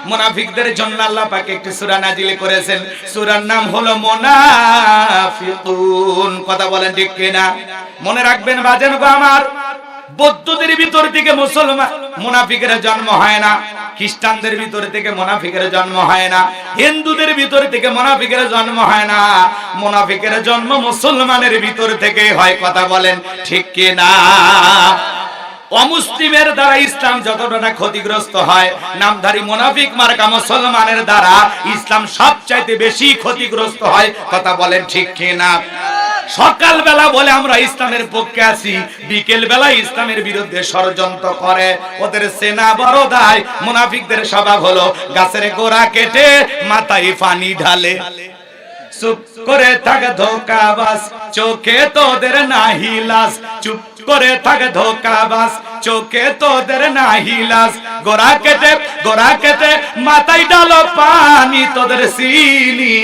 মুনাফিকদের জন্য আল্লাহ পাক একটি সূরা নাজিল করেছেন, সূরার নাম হলো মুনাফিকুন। কথা বলেন ঠিক কিনা? মনে রাখবেন বাজান গো আমার, বৌদ্ধদের ভিতর থেকে মুসলমান মুনাফিকের জন্ম হয় না, খ্রিস্টানদের ভিতর থেকে মুনাফিকের জন্ম হয় না, হিন্দুদের ভিতর থেকে মুনাফিকের জন্ম হয় না, মুনাফিকের জন্ম মুসলমানের ভিতর থেকে হয়। কথা বলেন ঠিক কি না? অমুসলিমের দ্বারা ইসলাম যতটা না ক্ষতিগ্রস্ত হয়, নামধারী মুনাফিক মার্কা মুসলমানের দ্বারা ইসলাম সবচাইতে বেশি ক্ষতিগ্রস্ত হয়। কথা বলেন ঠিক কি না? সকাল বেলা বলে আমরা ইসলামের পক্ষে আছি, বিকেল বেলা ইসলামের বিরুদ্ধে ষড়যন্ত্র করে। ওদের সেনা বড় দায়। মুনাফিকদের স্বভাব হলো গাছের গোড়া কেটে মাথায় পানি ঢালে। চুপ করে থাক ধোঁকাবাজ, চোখে তোদের নাহি লাজ। চুপ করে থাক ধোঁকাবাজ, চোখে তোদের নাহি লাজ। গোড়া কেটে মাথায় ডালো পানি, তোদের চিনি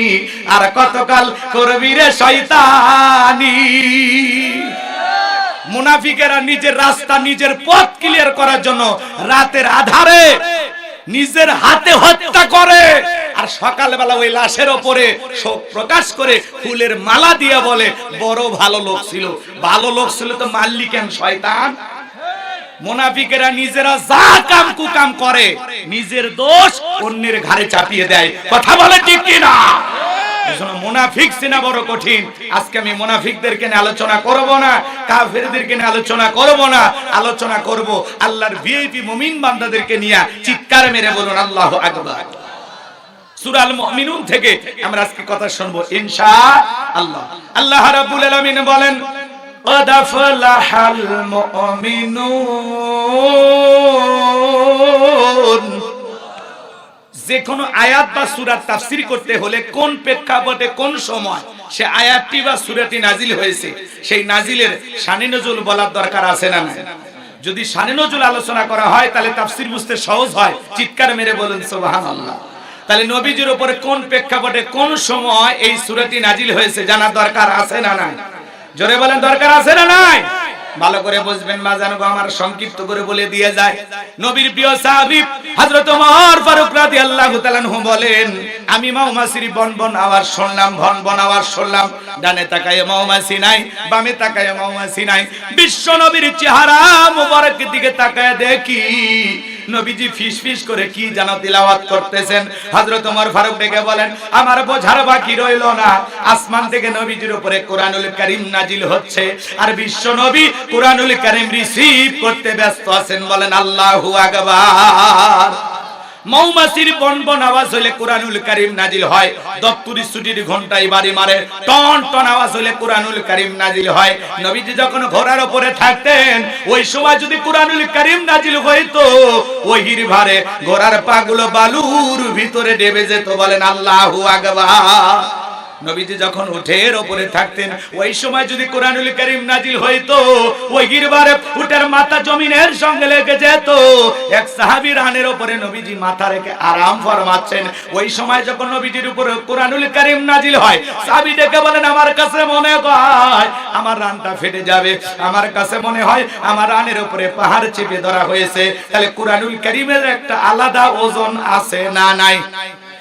আর কতকাল করবি রে শয়তানি। মুনাফিকেরা নিজের রাস্তা, নিজের পথ ক্লিয়ার করার জন্য রাতের আধারে নিজের হাতে হত্যা করে, আর সকালবেলা ওই লাশের ওপরে শোক প্রকাশ করে ফুলের মালা দিয়ে বলে বড় ভালো লোক ছিল। ভালো লোক ছিল তো মারলি কেন শয়তান? মুনাফিকেরা নিজেরা যা কাম কুকাম করে, নিজের দোষ অন্যের ঘাড়ে চাপিয়ে দেয়। কথা বলে ঠিক কিনা? মুনাফিক চেনা বড় কঠিন। আজকে আমি মুনাফিকদেরকে নিয়ে আলোচনা করব না, কাফেরদেরকে নিয়ে আলোচনা করব না, আলোচনা করব আল্লাহর ভিআইপি মুমিন বান্দাদেরকে নিয়ে। চিৎকার মেরে বলুন আল্লাহু আকবার। সূরা আল মুমিনুন থেকে আমরা আজকে কথা শুনবো ইনশাআল্লাহ। আল্লাহ রাব্বুল আলামিন বলেন, قد أفلح المؤمنون। যে কোনো আয়াত বা সূরা তাফসীর করতে হলে কোন প্রেক্ষাপটে কোন সময় সে আয়াতটি বা সূরাটি নাজিল হয়েছে, সেই নাজিলের শানে নজুল বলার দরকার আছে না নাই? যদি শানে নজুল আলোচনা করা হয় তাহলে তাফসীর বুঝতে সহজ হয়। চিৎকার মেরে বলুন সুবহানাল্লাহ। তাহলে নবীজির উপরে কোন প্রেক্ষাপটে কোন সময় এই সূরাটি নাজিল হয়েছে জানার দরকার আছে না নাই? জোরে বলেন দরকার আছে না নাই? ভালো করে বুঝবেন বাজান গো আমার, সংক্ষিপ্ত করে বলে দিয়ে যায়। নবীর প্রিয় সাহাবী হযরত ওমর ফারুক রাদিয়াল্লাহু তাআলা আনহু বলেন, আমি মৌমাছির বনবন আওয়াজ শুনলাম, ভনভন আওয়াজ শুনলাম। ডানে তাকায় মৌমাছি নাই, বামে তাকায় মৌমাছি নাই। বিশ্ব নবীর চেহারা মোবারকের দিকে তাকায় দেখি নবীজি ফিসফিস করে কি যেন তিলাওয়াত করতেছেন। হযরত ওমর ফারুক ডেকে বলেন, আমার বোঝার বাকি রইল না, আসমান থেকে নবীজির উপরে কোরআনুল কারীম নাজিল হচ্ছে, আর বিশ্ব নবী কোরআনুল কারীম রিসিভ করতে ব্যস্ত আছেন। বলেন আল্লাহু আকবার। মৌমাছির বনবন আওয়াজ হলে কোরআনুল কারীম নাজিল হয়। দপ্তরি ছুটির ঘন্টায় বাড়ি মারে টন টন আওয়াজ হলে কোরআনুল কারীম নাজিল হয়। নবীজি যখন ঘোড়ার উপরে থাকতেন, ওই সময় যদি কোরআনুল কারীম নাজিল হইতো, ওহির ভারে ঘোড়ার পাগুলো বালুর ভিতরে ডেবে যেত। বলেন আল্লাহু আকবার। নবীজি যখন উটের উপরে থাকতেন, ওই সময় যদি কোরআনুল কারীম নাজিল হইতো, ওই গিরবারে উটের মাথা জমিনের সঙ্গে লেগে যেত। এক সাহাবী রানের উপরে নবীজি মাথা রেখে আরাম ফরমাচ্ছেন, ওই সময় যখন নবীজির উপরে কোরআনুল কারীম নাজিল হয়, সাহাবী ডেকে বলেন, আমার কাছে মনে হয় আমার রানটা ফেটে যাবে, আমার কাছে মনে হয় আমার রানের উপরে পাহাড় চেপে ধরা হয়েছে। তাহলে কোরআনুল কারীমের একটা আলাদা ওজন আছে না নাই?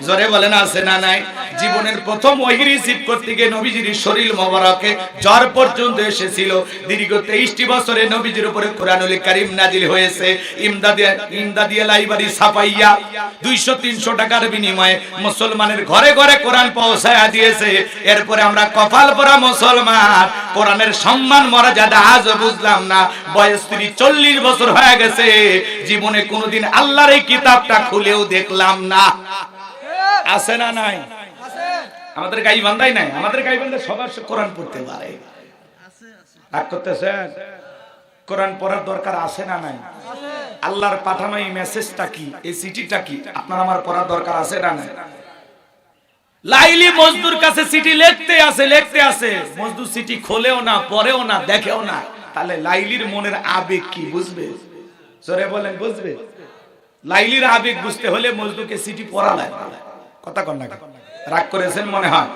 জোরে বলেন আছে না নাই? জীবনের প্রথম ওহী রিসিভ করতে গিয়ে নবীজির শরীর মোবারকে জ্বর পর্যন্ত এসেছিল। দীর্ঘ 23টি বছরে নবীজির উপরে কোরআনুল কারীম নাজিল হয়েছে। ইমদাদিয়া লাইব্রেরি ছাপাইয়া 200-300 টাকার বিনিময়ে মুসলমানের ঘরে ঘরে কোরআন পৌঁছায়া দিয়েছে। এরপরে আমরা কপাল পরা মুসলমান, কোরআনের সম্মান মর্যাদা আজও বুঝলাম না। বয়স 40 বছর হয়ে গেছে, জীবনে কোনোদিন আল্লাহর এই কিতাবটা খুলেও দেখলাম না। আছে না নাই? আমাদের গাইবান্ধাই নাই। আমাদের গাইবান্ধা সবার কোরআন পড়তে পারে। রাগ করতেছেন? কোরআন পড়ার দরকার আছে না নাই? আল্লাহর পাঠানো এই মেসেজটা কি, এই চিঠিটা কি, আপনার আমার পড়ার দরকার আছে না নাই? লাইলি মজদুর কাছে চিঠি লিখতে আছে, মজদুর চিঠি খোলেও না, পড়েও না, দেখেও না। তাহলে লাইলির মনের আবেগ কি বুঝবে? জোরে বলেন বুঝবে? লাইলির আবেগ বুঝতে হলে মজদুরকে চিঠি পড়া লাগে। কথা কন না? রাগ করেছেন মনে হয়?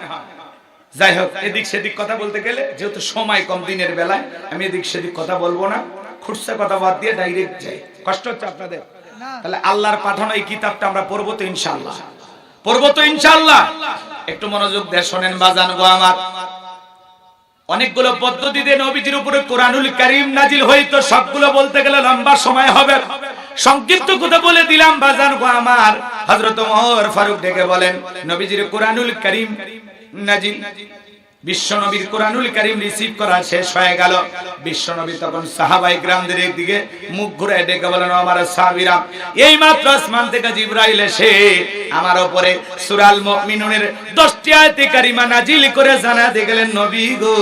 যাই হোক, এদিক সেদিক কথা বলতে গেলে যেহেতু সময় কম দিনের বেলায়, আমি এদিক সেদিক কথা বলবো না। খুঁটছে কথা বাদ দিয়ে ডাইরেক্ট যাই। কষ্ট হচ্ছে আপনাদের? তাহলে আল্লাহর পাঠানো এই কিতাবটা আমরা পড়বো তো ইনশাআল্লাহ, পড়বো তো ইনশাআল্লাহ। একটু মনোযোগ দিয়ে শোনেন বাজান গো আমার। অনেকগুলো পদ্ধতিতে নবীজির উপরে কোরআনুল কারীম নাজিল হইতো, সবগুলো বলতে গেলে লম্বা সময় হবে, সংক্ষিপ্ত কথা বলে দিলাম বাজান গো আমার। হযরত ওমর ফারুক ডেকে বলেন, নবীজির কোরআনুল কারীম নাজিল, বিশ্বনবীর কোরআনুল কারীম রিসিভ করা শেষ হয়ে গেল। বিশ্বনবী তখন সাহাবায়ে কিরামদের দিকে মুখ ঘুরে ডেকে বলেন, আমার সাহাবীরা, এই মাত্র আসমান থেকে জিবরাইল এসে আমার উপরে সূরাল মুমিনুনের 10টি আয়াতে কারিমা নাজিল করে জানাতে গেলেন, নবী গো,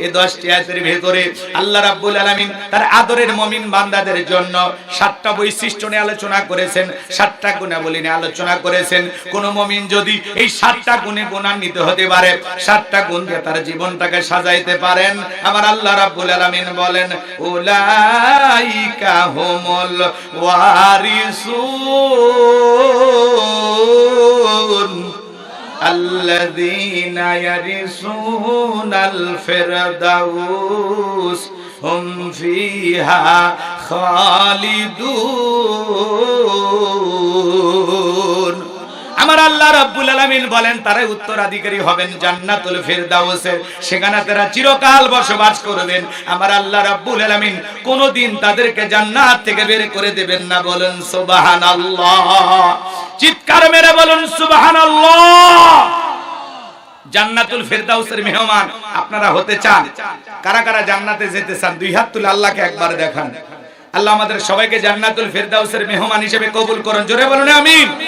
এই 10টি আয়াতের ভিতরে আল্লাহ রাব্বুল আলামিন তার আদরের মুমিন বান্দাদের জন্য 7টা বৈশিষ্ট্য নিয়ে আলোচনা করেছেন, 7টা গুণাবলী নিয়ে আলোচনা করেছেন। কোন মুমিন যদি এই 7টা গুণে গুণান্বিত হতে পারে, 7টা গুণ দিয়ে তার জীবনটাকে সাজাইতে পারেন, আমার আল্লাহ রাব্বুল আলামিন বলেন, উলাইকা হুমুল ওয়ারিসুন আল্লাযীনা ইয়ারিসুনাল ফিরদাউস হুম ফিহা খালিদুন। আমার আল্লাহ রাব্বুল আলামিন বলেন, তারা উত্তরাধিকারী হবেন জান্নাতুল ফিরদাউসের, সেখানে তারা চিরকাল বসবাস করবেন। আমার আল্লাহ রাব্বুল আলামিন কোনদিন তাদেরকে জান্নাত থেকে বের করে দেবেন না। বলেন সুবহানাল্লাহ, চিৎকার মেরে বলুন সুবহানাল্লাহ। জান্নাতুল ফিরদাউসের মেহমান আপনারা হতে চান? কারা কারা জান্নাতে যেতে চান? দুই হাত তুলে আল্লাহকে একবার দেখান। আল্লাহ আমাদের সবাইকে জান্নাতুল ফিরদাউসের মেহমান হিসেবে কবুল করুন। জোরে বলুন আমিন।